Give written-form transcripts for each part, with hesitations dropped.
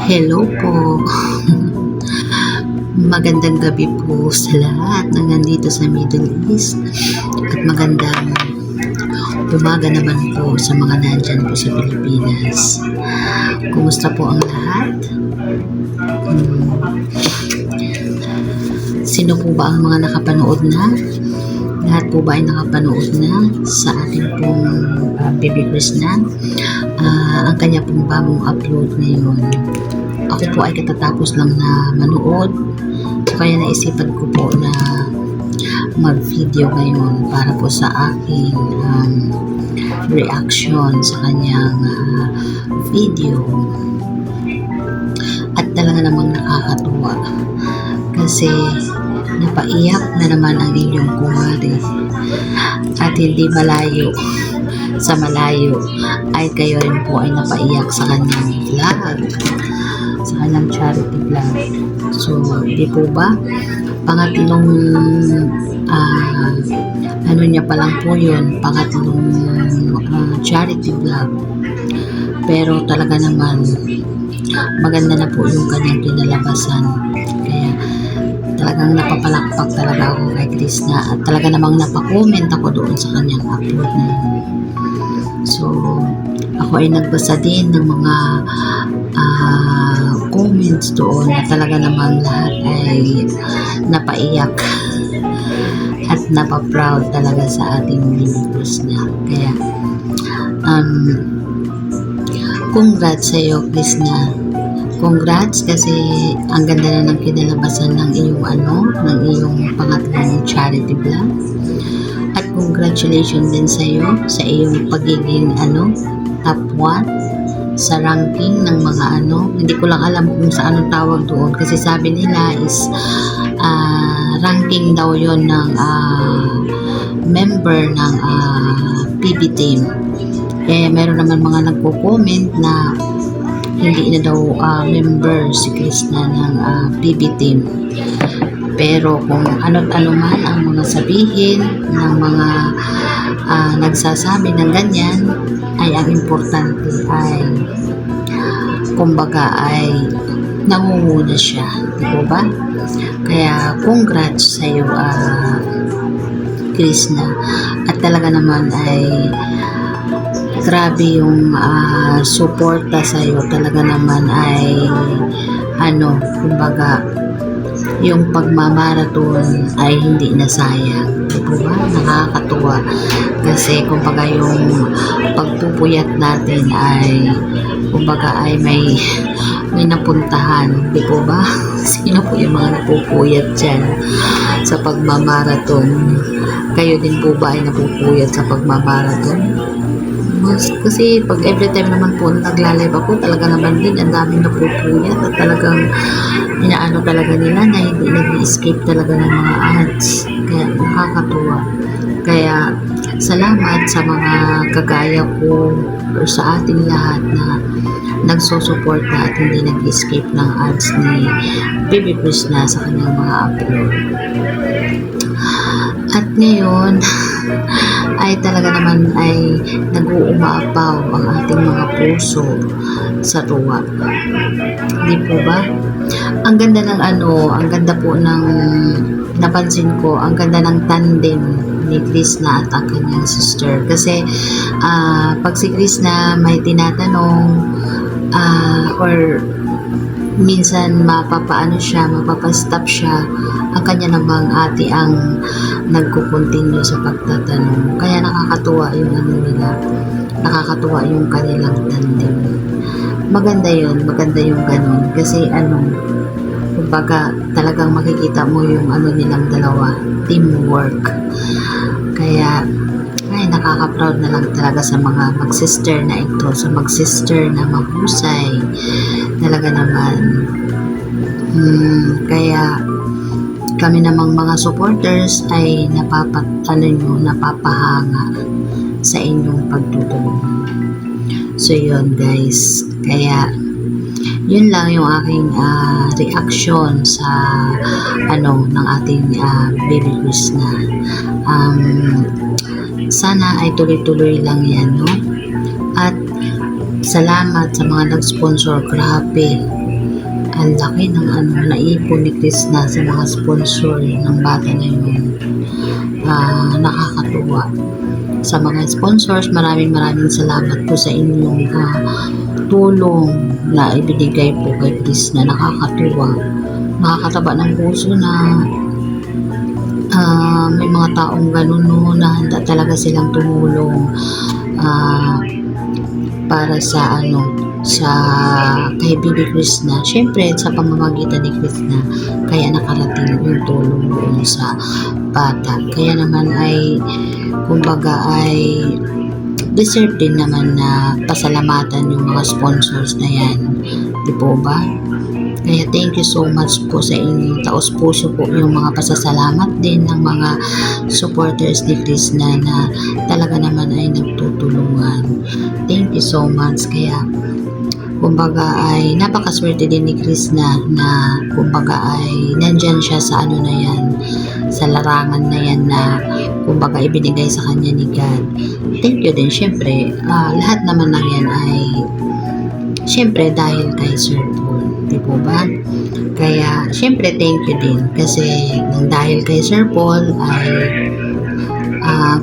Hello po. Magandang gabi po sa lahat na nandito sa Middle East at magandang umaga naman po sa mga nandyan po sa Pilipinas. Kumusta po ang lahat? Sino po ba ang mga nakapanood na? Lahat po ba ay nakapanood na sa ating pong Baby Krishna? Ang kanya pong bagong upload ngayon. Ako po ay katatapos lang na manood, kaya naisipan ko po na mag-video ngayon para po sa aking reaction sa kanyang video. At talaga namang nakakatuwa kasi napaiyak na naman ang inyong kumari at hindi malayo sa malayo ay kayo rin po ay napaiyak sa kanyang vlog, sa kanyang charity vlog. So, di po ba? Pangatlong ano niya pa lang po yun, pangatlong charity vlog. Pero talaga naman maganda na po yung kanyang kinalabasan. Kaya talagang napapalakpak talaga ako kay Krishna at talaga namang napakomment ako doon sa kanyang upload na yun. So, ako ay nagbasa din ng mga comments doon na talaga namang lahat ay napaiyak at napaproud talaga sa ating Pilipinas niya. Kaya, congrats sa iyo, Krishna. Congrats kasi ang ganda na ng kinalabasan ng iyong ng iyong pangatlong charity vlog. At congratulations din sa iyo sa iyong pagiging top 1 sa ranking ng mga hindi ko lang alam kung sa anong tawag doon kasi sabi nila is ranking daw yon ng member ng PB team. Meron naman mga nagko-comment na hindi na daw member si Krishna ng PB team. Pero kung ano't ano man ang mga sabihin ng mga nagsasabi ng ganyan, ay ang importante ay kumbaga ay nangunguna siya, di ba? Kaya congrats sa iyo, Krishna. At talaga naman ay grabe yung suporta sa iyo. Talaga naman ay kumbaga yung pagmamarathon ay hindi nasayang. Diba ba? Nakakatuwa. Kasi kumbaga yung pagpupuyat natin ay kumbaga ay may napuntahan. Diba ba? Sino po yung mga napupuyat dyan sa pagmamarathon? Kayo din po ba ay napupuyat sa pagmamarathon? Kasi pag every time naman po nagla-live ako, talaga naman din ang daming napupuyat at talagang inaano talaga nila na hindi nag-escape talaga ng mga ads. Kaya nakakatuwa. Kaya salamat sa mga kagaya ko o sa ating lahat na nagsusuporta at hindi nag-escape ng ads ni Baby Krishna sa kanyang mga upload. At ngayon ay talaga naman ay nag-uumapaw ang ating mga puso sa tuwa. Di po ba? Ang ganda ng ang ganda po ng napansin ko, ang ganda ng tandem ni Krishna at ang kanyang sister. Kasi pag si Krishna may tinatanong or minsan mapapastop siya, ang kanya namang ate ang nagko-continue sa pagtatanong. Kaya nakakatuwa yung nila. Nakakatuwa yung kanilang tandem. Maganda yung ganun. Kasi kumbaga talagang makikita mo yung nilang dalawa, teamwork. Kaya nakaka-proud na lang talaga sa mga mag-sister na ito, sa mag-sister na mahusay talaga naman. Kaya kami namang mga supporters ay napapahanga sa inyong pagtutulungan. So yun guys, kaya yun lang yung aking reaction sa ng ating Baby Krishna. Sana ay tuloy-tuloy lang yan, no? At salamat sa mga nag-sponsor. Grabe, ang laki ng naipon ni Krishna sa mga sponsor ng bata na yun. Nakakatuwa. Sa mga sponsors, maraming salamat po sa inyong tulong na ibinigay po kay Krishna. Nakakatuwa, nakakataba ng puso na may mga taong ganun, no, na handa talaga silang tumulong para sa sa kay Bibi Krishna. Syempre sa pamamagitan ni Krishna kaya nakarating yung tulong doon sa bata. Kaya naman ay kumbaga ay deserve din naman na pasalamatan yung mga sponsors na yan, di po ba? Kaya thank you so much po sa inyo. Taos puso po yung mga pasasalamat din ng mga supporters ni Krishna na talaga naman ay nagtutulungan. Thank you so much. Kaya kumbaga ay napakaswerte din ni Krishna na kumbaga ay nandyan siya sa na yan, sa larangan na yan na kumbaga ibinigay sa kanya ni God. Thank you din syempre, lahat naman ng yan ay syempre dahil kay Sir Paul, di po ba? Kaya syempre thank you din kasi nang dahil kay Sir Paul ay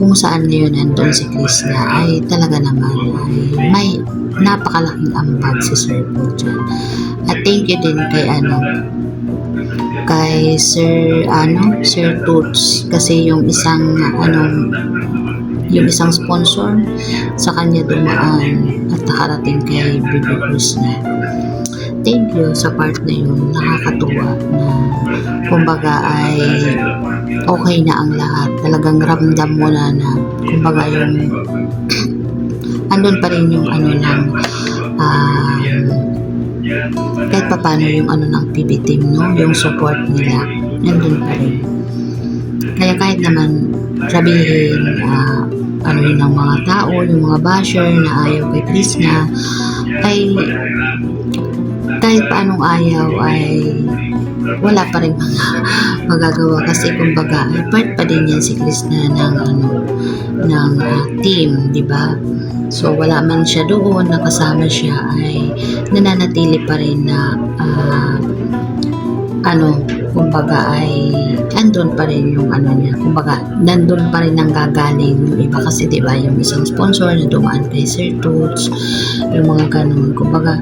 kung saan ngayon nandun si Krishna ay talaga naman ay may napakalaking ambag si Sir Paul dyan. At thank you din kay kay Sir Toots kasi yung isang sponsor sa kanya dumaan at nakarating kay Bibi Krishna. Thank you sa part na yun. Nakakatuwa na kumbaga ay okay na ang lahat. Talagang ramdam mo na kumbaga yung andun pa rin yung ng kahit pa paano yung ng PB team, no? Yung support nila nandun pa rin. Kaya kahit naman sabihin yun ng mga tao, yung mga basher na ayaw kay Krishna, ay kahit paanong ayaw ay wala pa rin mga magagawa kasi kumbaga ay part pa din yan si Krishna ng team, di ba? So wala man siya doon, nakasama siya ay nananatili pa rin na kumbaga ay andun pa rin yung niya, kumbaga nandun pa rin ang gagaling yung iba kasi diba yung isang sponsor na dumaan kay Sir Toots, yung mga ganun, kumbaga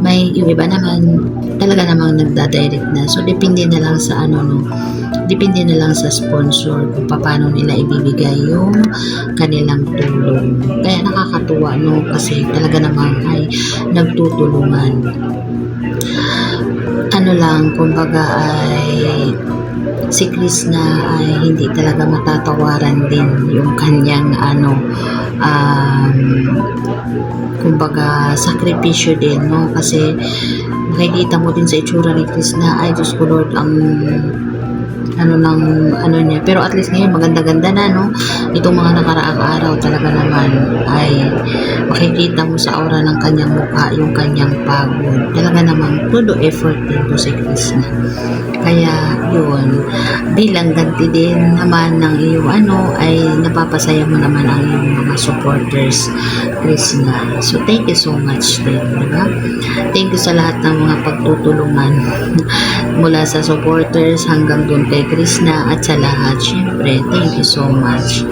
may yung iba naman talaga namang nagdadirect na, so depende na lang sa depende na lang sa sponsor kung paano nila ibibigay yung kanilang tulong. Kaya nakakatuwa, no, kasi talaga namang ay nagtutulungan. Kumbaga ay si Krishna ay hindi talaga matatawaran din yung kanyang kumbaga sakripisyo din, no, kasi makikita mo din sa itsura ni Krishna ay Diyos ko Lord ang niya, pero at least ngayon maganda-ganda na, no, itong mga nakaraang araw talaga naman ay makikita mo sa aura ng kanyang mukha yung kanyang pagod, talaga namang todo effort din to si Krishna. Kaya yun, bilang ganti din naman ng iyong ay napapasaya mo naman ang iyong mga supporters Krishna. So thank you so much din, diba? Thank you sa lahat ng mga pagtutulungan mula sa supporters hanggang dun kay Krishna at sa lahat. Syempre, thank you so much.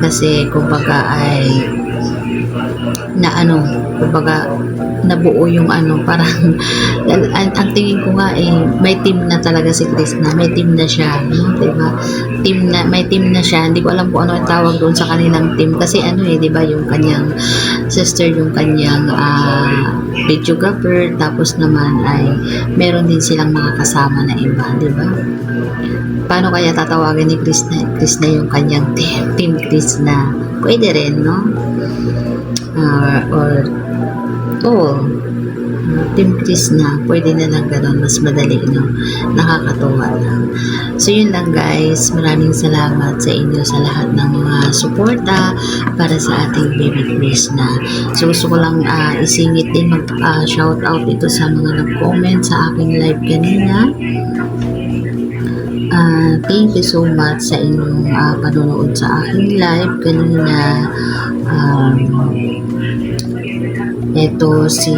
Kasi kumbaga ay kumbaga nabuo yung parang ang tingin ko nga may team na talaga si Krishna, may team na siya, no? Diba? May team na siya, hindi ko alam kung ano ang tawag doon sa kanilang team kasi diba yung kanyang sister, yung kanyang videographer, tapos naman ay meron din silang mga kasama na iba, diba? Paano kaya tatawagin ni Krishna yung kanyang team Krishna? Pwede rin, no? Team Krishna, pwede na lang gano'n, mas madali, no? Nakakatuwa lang. So yun lang guys, maraming salamat sa inyo sa lahat ng mga suporta para sa ating Baby Krishna. So gusto ko lang isingit din shout out ito sa mga nag-comment sa aking live kanina. Thank you so much sa inyong panonood sa aking live kanina. Ito si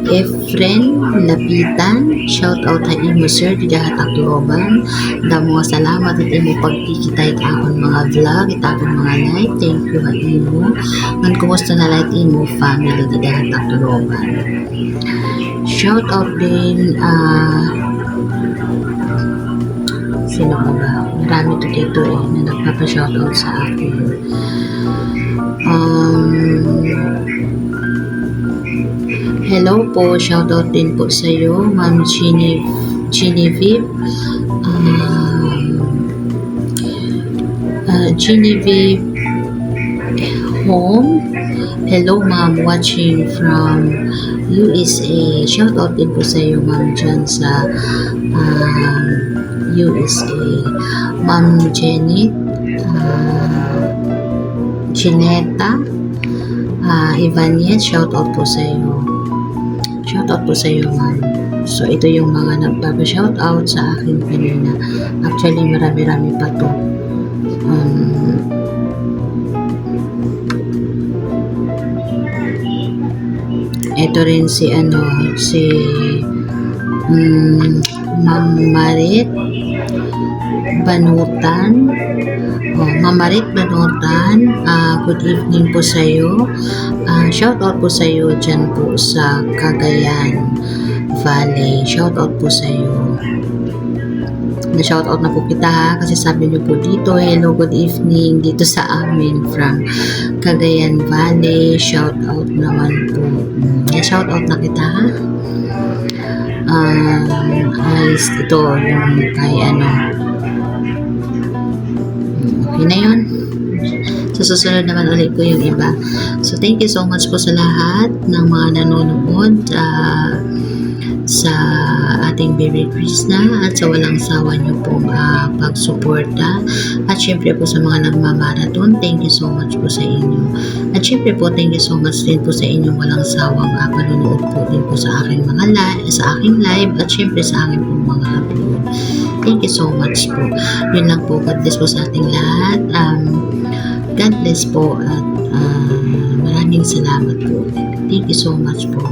Efren Lapitan. Shout out sa imo sir di dahat Tacloban. Damo nga salamat at imo pagkikita akon mga vlog, akon mga live. Thank you at imo. Ngan kumusta na lahat imo family di dahat Tacloban. Shout out din sino pa ba? Marami to dito na nagpapa-shoutout sa akin. Hello po, shoutout din po sa iyo, Ma'am Genevieve. Genevieve Home. Hello ma'am, watching from USA. Shoutout din po sa iyo ma'am dyan sa USA. Ma'am Gineta Ivanet, shoutout po sa iyo. Shoutout po sa iyo ma'am. So ito yung mga nagpapa-shoutout sa akin kanina. Actually marami-rami pa to. Ito rin si Ma'am Marit Banutan. Ma'am Marit Banutan, good evening po sa iyo. Shout out po sa iyo dyan po sa Cagayan Valley. Shout out po sa iyo. Na-shout out na po kita ha, kasi sabi niyo po dito, hello, good evening dito sa amin from Cagayan Valley. Shout out naman po. Na-shout out na kita ha. Ito yung kay okay na yun. So, susunod naman ulit ko yung iba. So, thank you so much po sa lahat ng mga nanonood sa ating Baby Krishna at sa walang sawa niyo pong pagsuporta. At syempre po sa mga nagmamarathon, thank you so much po sa inyo. At syempre po, thank you so much din po sa inyong walang sawang panonood po din po sa aking mga aking live at syempre sa aking pong mga upload. Thank you so much po. Yun lang po. God bless po sa ating lahat. God bless po at maraming salamat po. Thank you so much po.